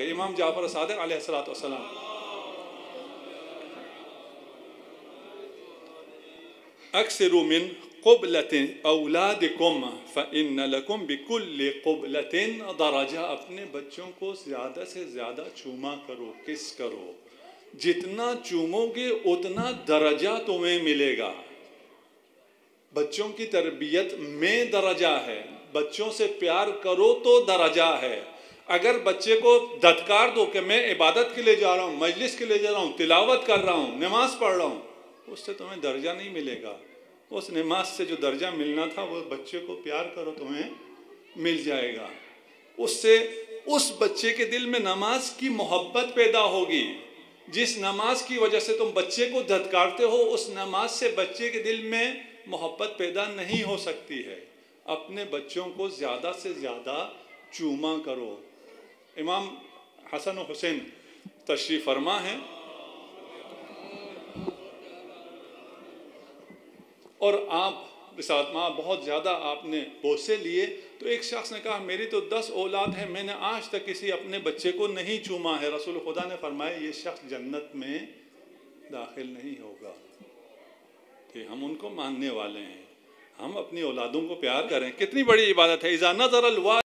इमाम जाफर सादिक अलैहिस्सलातु वस्सलाम अक्सरू मिन क़ुबलतिन औलादिकुम फ़इन्न लकुम बिकुल्लि क़ुबलतिन दरजा। अपने बच्चों को ज़्यादा से ज़्यादा चूमा करो, किस करो। जितना चूमोगे उतना दर्जा तुम्हें मिलेगा। बच्चों की तरबियत में दर्जा है। बच्चों से प्यार करो तो दर्जा है। अगर बच्चे को धत्कार दो कि मैं इबादत के लिए जा रहा हूँ, मजलिस के लिए जा रहा हूँ, तिलावत कर रहा हूँ, नमाज पढ़ रहा हूँ, उससे तुम्हें दर्जा नहीं मिलेगा। उस नमाज से जो दर्जा मिलना था वो बच्चे को प्यार करो तुम्हें मिल जाएगा। उससे उस बच्चे के दिल में नमाज की मोहब्बत पैदा होगी। जिस नमाज की वजह से तुम बच्चे को धत्कारते हो, उस नमाज से बच्चे के दिल में मोहब्बत पैदा नहीं हो सकती है। अपने बच्चों को ज़्यादा से ज़्यादा चूमा करो। इमाम हसन और हुसैन तशरीफ़ फरमा है और आप साथ बहुत ज़्यादा आपने बोसे लिए। तो एक शख्स ने कहा मेरी तो 10 औलाद है, मैंने आज तक किसी अपने बच्चे को नहीं चूमा है। रसूल खुदा ने फरमाया ये शख्स जन्नत में दाखिल नहीं होगा। कि हम उनको मानने वाले हैं, हम अपनी औलादों को प्यार करें। कितनी बड़ी इबादत है। इज़ा नज़रल